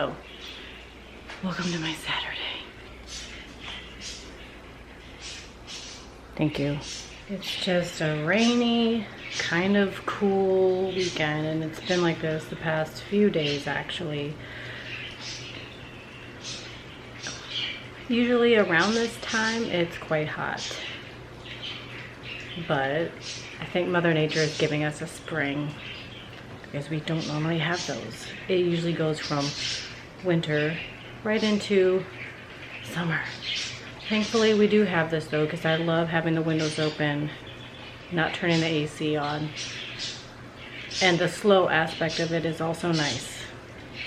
So, welcome to my Saturday. Thank you. It's just a rainy, kind of cool weekend, and it's been like this the past few days actually. Usually around this time it's quite hot, but I think Mother Nature is giving us a spring because we don't normally have those. It usually goes from winter right into summer. Thankfully we do have this though, because I love having the windows open, not turning the AC on. And the slow aspect of it is also nice.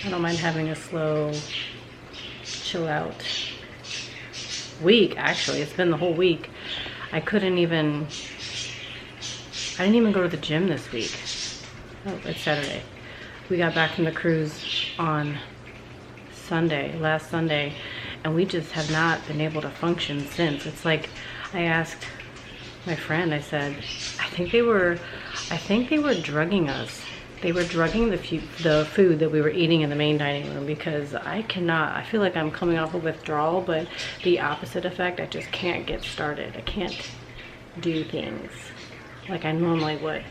I don't mind having a slow, chill out week. Actually, it's been the whole week. I didn't even go to the gym this week. Oh, it's Saturday. We got back from the cruise on last Sunday, and we just have not been able to function since. It's like, I asked my friend, I said, I think they were drugging us. They were drugging the food that we were eating in the main dining room, because I feel like I'm coming off a withdrawal, but the opposite effect, I just can't get started. I can't do things like I normally would.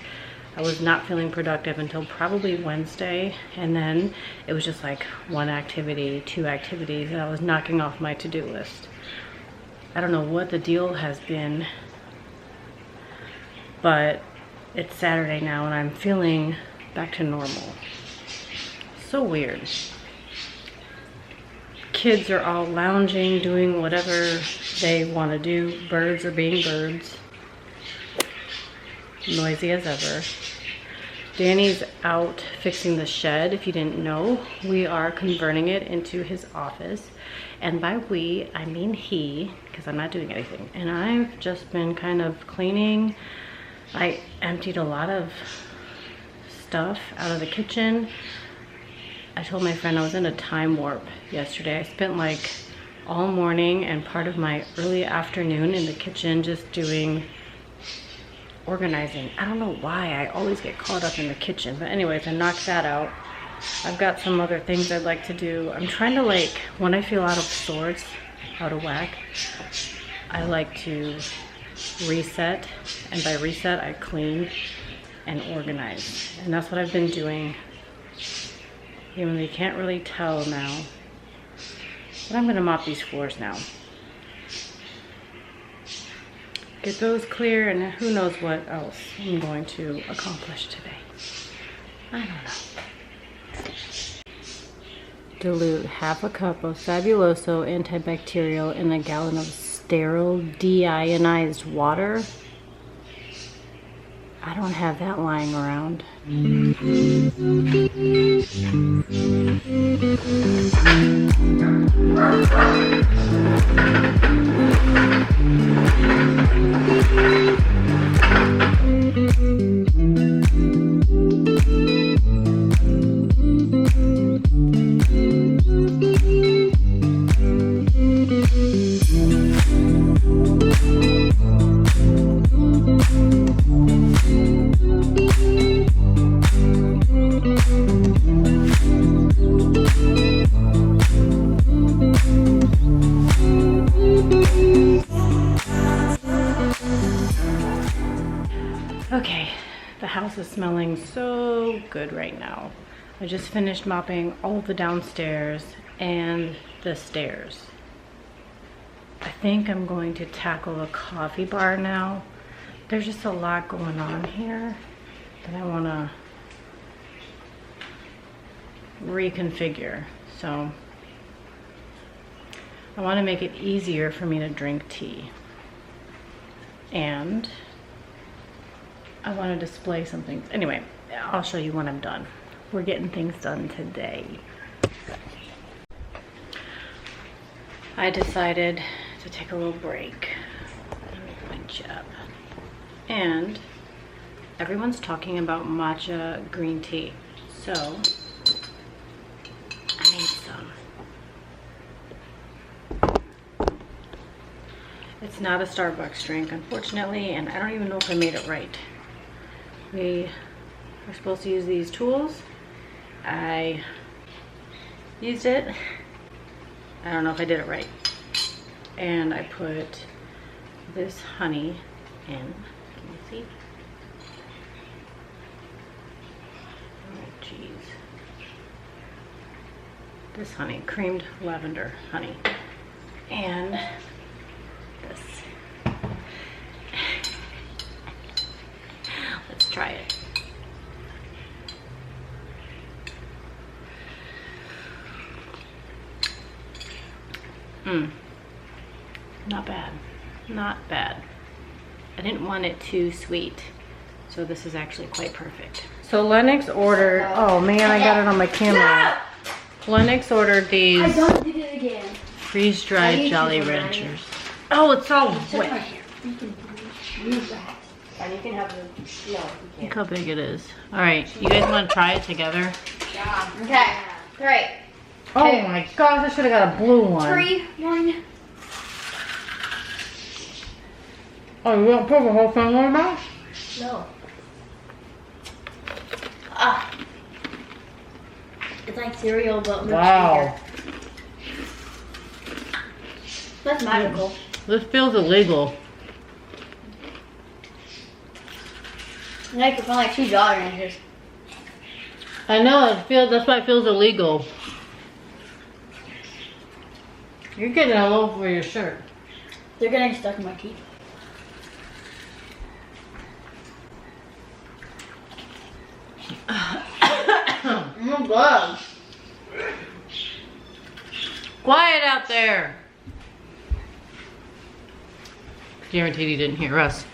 I was not feeling productive until probably Wednesday, and then it was just like one activity, two activities, and I was knocking off my to-do list. I don't know what the deal has been, but it's Saturday now and I'm feeling back to normal. So weird. Kids are all lounging, doing whatever they want to do. Birds are being birds. Noisy as ever. Danny's out fixing the shed. If you didn't know, we are converting it into his office. And by we, I mean he, because I'm not doing anything. And I've just been kind of cleaning. I emptied a lot of stuff out of the kitchen. I told my friend I was in a time warp yesterday. I spent like all morning and part of my early afternoon in the kitchen just doing organizing. I don't know why I always get caught up in the kitchen, but anyways, I knocked that out. I've got some other things I'd like to do. I'm trying to, like, when I feel out of sorts, out of whack, I like to reset, and by reset I clean and organize, and that's what I've been doing. Even though you can't really tell now, but I'm gonna mop these floors now. Get those clear, and who knows what else I'm going to accomplish today. I don't know. Dilute half a cup of Fabuloso antibacterial in a gallon of sterile deionized water. I don't have that lying around. Okay, the house is smelling so good right now. I just finished mopping all the downstairs and the stairs. I think I'm going to tackle the coffee bar now. There's just a lot going on here that I want to reconfigure. So I want to make it easier for me to drink tea. And I want to display some things. Anyway, I'll show you when I'm done. We're getting things done today. I decided to take a little break. Good job. And everyone's talking about matcha green tea. So I made some. It's not a Starbucks drink, unfortunately, and I don't even know if I made it right. We are supposed to use these tools. I used it. I don't know if I did it right. And I put this honey in. Can you see? Oh, jeez. This honey, creamed lavender honey. And this. Let's try it. Not bad. Not bad. I didn't want it too sweet, so this is actually quite perfect. So Lennox ordered, oh man, I got it on my camera. Lennox ordered these I don't did it again. freeze-dried Jolly Ranchers. Oh, it's all wet. You can use that. And you can have the, no, you Look can't. how big it is. All right, you guys want to try it together? Yeah. Okay. 3. Oh my gosh, I should have got a blue one. 3, 1. Oh, you won't put the whole thing in now? No. Ah. It's like cereal, but much Wow. bigger. That's magical. This feels illegal. Like it's only 2 Jolly Ranchers. I know, that's why it feels illegal. You're getting all over your shirt. They're getting stuck in my teeth. Oh my god. Quiet out there. Guaranteed he didn't hear us.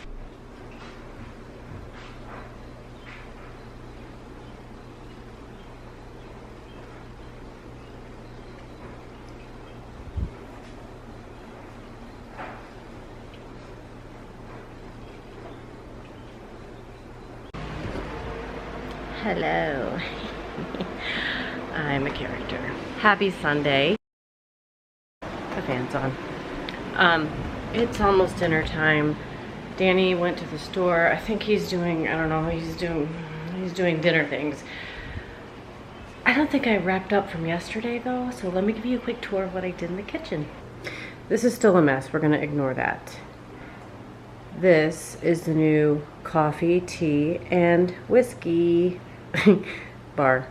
Hello. I'm a character. Happy Sunday. The fan's on. It's almost dinner time. Danny went to the store. I think he's doing, I don't know, he's doing dinner things. I don't think I wrapped up from yesterday though, so let me give you a quick tour of what I did in the kitchen. This is still a mess. We're gonna ignore that. This is the new coffee, tea, and whiskey bar.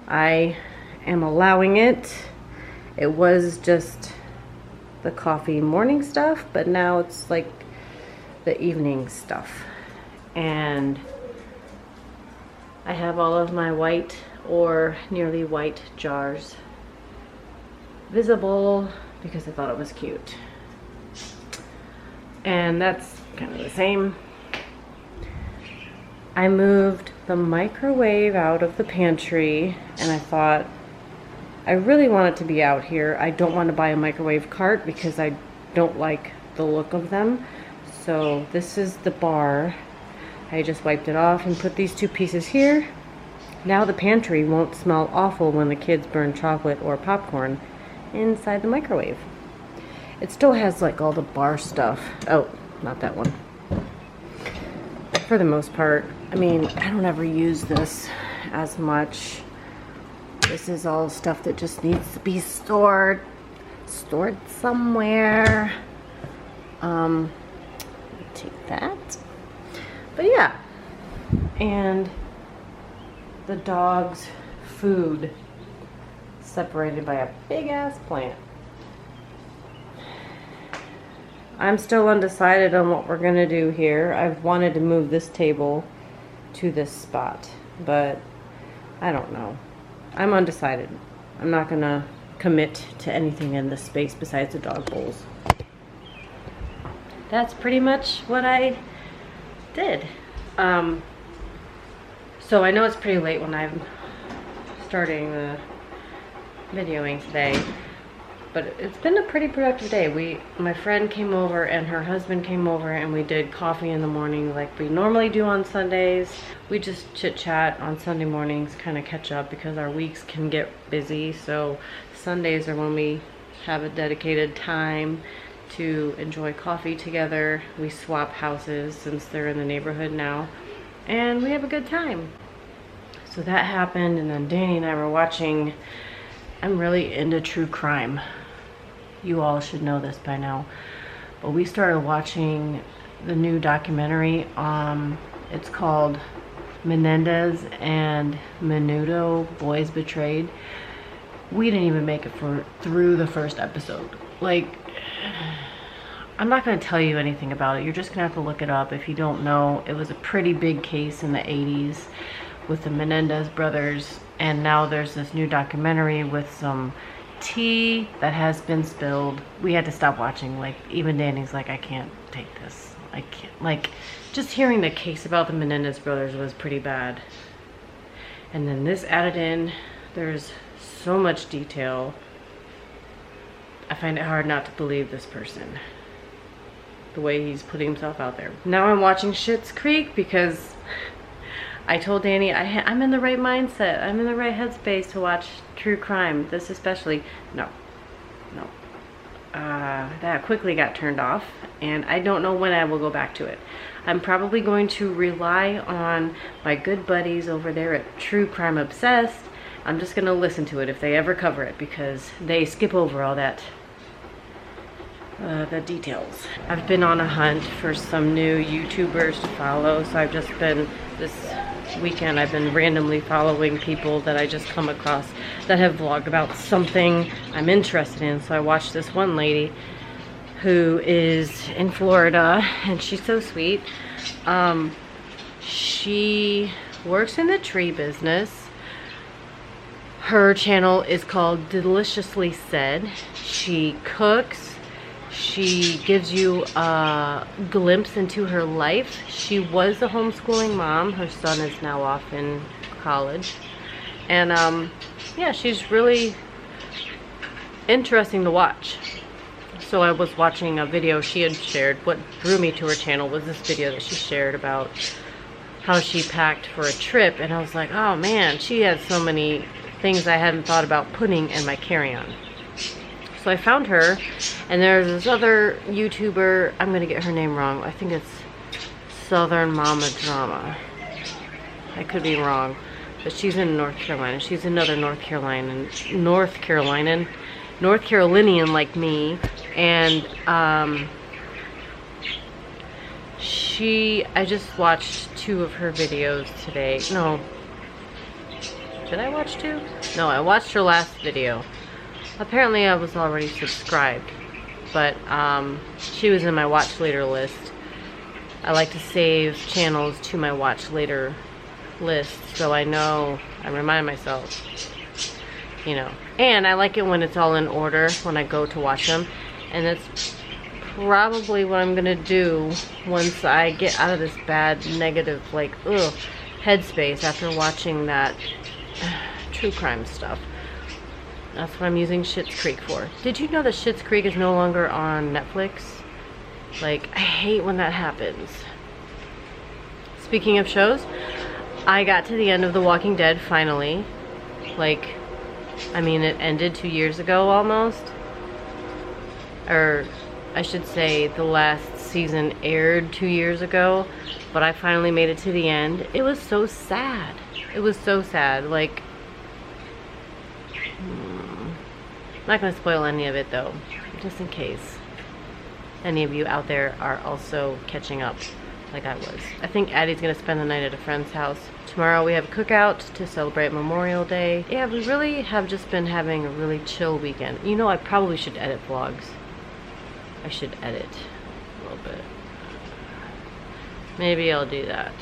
I am allowing it. It was just the coffee morning stuff, but now it's like the evening stuff. And I have all of my white or nearly white jars visible because I thought it was cute. And that's kind of the same. I moved the microwave out of the pantry and I thought I really want it to be out here. I don't want to buy a microwave cart because I don't like the look of them. So this is the bar. I just wiped it off and put these 2 pieces here. Now the pantry won't smell awful when the kids burn chocolate or popcorn inside the microwave. It still has like all the bar stuff. Oh, not that one. For the most part, I mean, I don't ever use this as much. This is all stuff that just needs to be stored somewhere. Take that. But yeah, and the dog's food separated by a big ass plant. I'm still undecided on what we're gonna do here. I've wanted to move this table to this spot, but I don't know. I'm undecided. I'm not gonna commit to anything in this space besides the dog bowls. That's pretty much what I did. So I know it's pretty late when I'm starting the videoing today, but it's been a pretty productive day. My friend came over and her husband came over and we did coffee in the morning like we normally do on Sundays. We just chit chat on Sunday mornings, kind of catch up because our weeks can get busy. So Sundays are when we have a dedicated time to enjoy coffee together. We swap houses since they're in the neighborhood now and we have a good time. So that happened, and then Danny and I were watching I'm really into true crime. You all should know this by now. But we started watching the new documentary. It's called Menendez and Menudo, Boys Betrayed. We didn't even make it through the first episode. Like, I'm not going to tell you anything about it. You're just going to have to look it up if you don't know. It was a pretty big case in the 80s with the Menendez brothers. And now there's this new documentary with some tea that has been spilled. We had to stop watching. Like, even Danny's like, I can't take this. I can't. Like, just hearing the case about the Menendez brothers was pretty bad. And then this added in, there's so much detail. I find it hard not to believe this person, the way he's putting himself out there. Now I'm watching Schitt's Creek because I told Danny I'm in the right mindset. I'm in the right headspace to watch true crime. This especially. No. That quickly got turned off, and I don't know when I will go back to it. I'm probably going to rely on my good buddies over there at True Crime Obsessed. I'm just going to listen to it if they ever cover it, because they skip over all that, the details. I've been on a hunt for some new YouTubers to follow, so I've just been, this weekend, I've been randomly following people that I just come across that have vlogged about something I'm interested in. So I watched this one lady who is in Florida, and she's so sweet. She works in the tree business. Her channel is called Deliciously Said. She cooks. She gives you a glimpse into her life. She was a homeschooling mom. Her son is now off in college. And yeah, she's really interesting to watch. So I was watching a video she had shared. What drew me to her channel was this video that she shared about how she packed for a trip. And I was like, oh man, she has so many things I hadn't thought about putting in my carry-on. So I found her, and there's this other YouTuber, I'm gonna get her name wrong. I think it's Southern Mama Drama. I could be wrong, but she's in North Carolina. She's another North Carolinian like me, and I just watched 2 of her videos today. No, did I watch 2? No, I watched her last video. Apparently I was already subscribed, but she was in my watch later list. I like to save channels to my watch later list, so I know, I remind myself, you know. And I like it when it's all in order when I go to watch them, and that's probably what I'm gonna do once I get out of this bad, negative, like, ugh, headspace after watching that true crime stuff. That's what I'm using Schitt's Creek for. Did you know that Schitt's Creek is no longer on Netflix? Like, I hate when that happens. Speaking of shows, I got to the end of The Walking Dead finally. Like, I mean, it ended 2 years ago almost. Or, I should say, the last season aired 2 years ago. But I finally made it to the end. It was so sad. It was so sad. Like, I'm not going to spoil any of it though, just in case any of you out there are also catching up like I was. I think Addie's going to spend the night at a friend's house. Tomorrow we have a cookout to celebrate Memorial Day. Yeah, we really have just been having a really chill weekend. You know, I probably should edit vlogs. I should edit a little bit. Maybe I'll do that.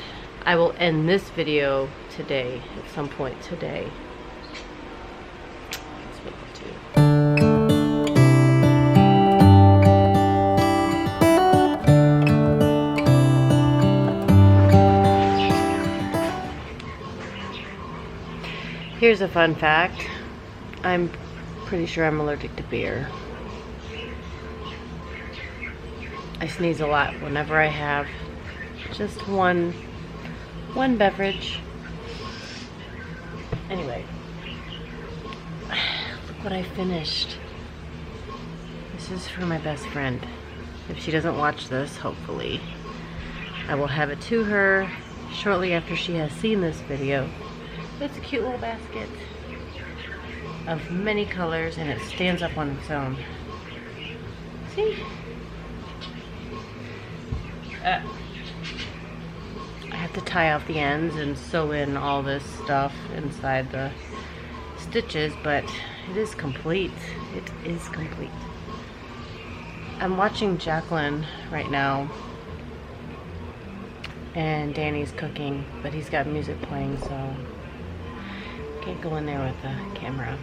I will end this video today, at some point today. That's what I'll do. Here's a fun fact. I'm pretty sure I'm allergic to beer. I sneeze a lot whenever I have just one beverage. Anyway, look what I finished. This is for my best friend. If she doesn't watch this, hopefully, I will have it to her shortly after she has seen this video. It's a cute little basket. of many colors, and it stands up on its own. See? I have to tie off the ends and sew in all this stuff inside the stitches, but it is complete. It is complete. I'm watching Jacqueline right now, and Danny's cooking, but he's got music playing, so can't go in there with the camera.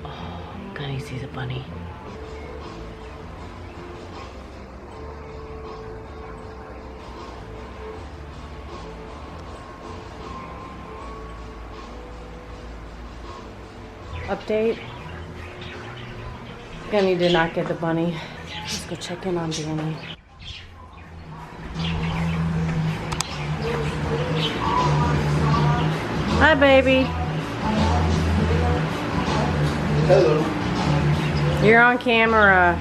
Oh, Gunny sees a bunny. Update. Gunny did not get the bunny. Let's go check in on Danny. Hi, baby. Hello. You're on camera.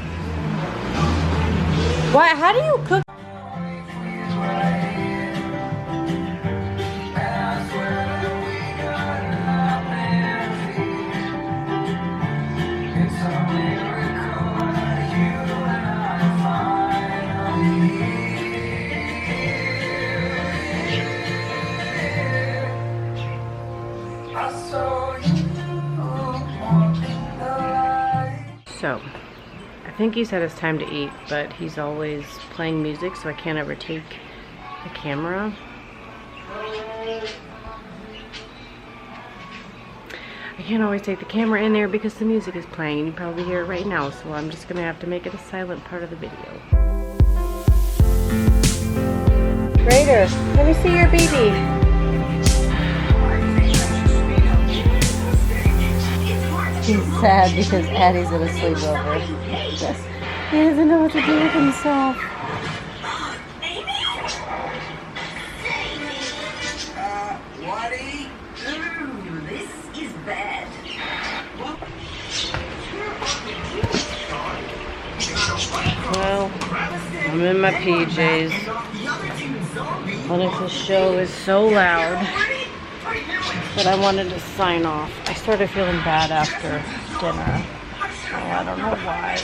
What? How do you cook? So, I think he said it's time to eat, but he's always playing music, so I can't ever take the camera. I can't always take the camera in there because the music is playing, and you probably hear it right now, so I'm just gonna have to make it a silent part of the video. Raider, let me see your baby. He's sad because Addie's at a sleepover. He doesn't know what to do with himself. Woody? Ooh, this is bad. Well, I'm in my PJs. What if the show is so loud that I wanted to sign off? I started feeling bad after dinner. Oh, I don't know why.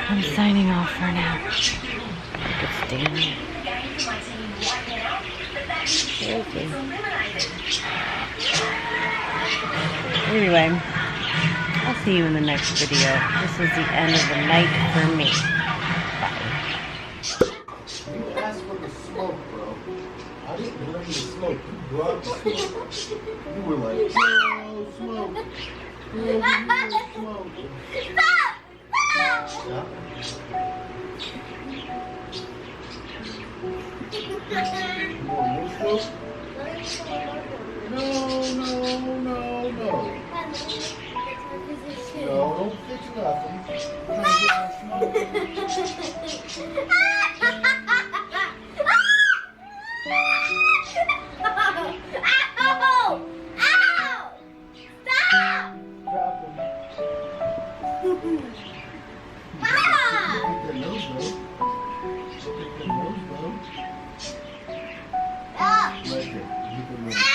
I'm signing off for now. I think it's Danny. Anyway, I'll see you in the next video. This is the end of the night for me. Bye. You asked for the smoke, bro. I didn't bring the smoke. You brought the smoke. You were like, no smoke. No smoke. Stop! Stop! Yeah. You want more smoke? No. No, don't fix nothing. We're gonna get our smoke. Ow! Ow! Stop! Drop them. Ah! Get that nose though. Get that nose though. Ah! Right there. Get the nose.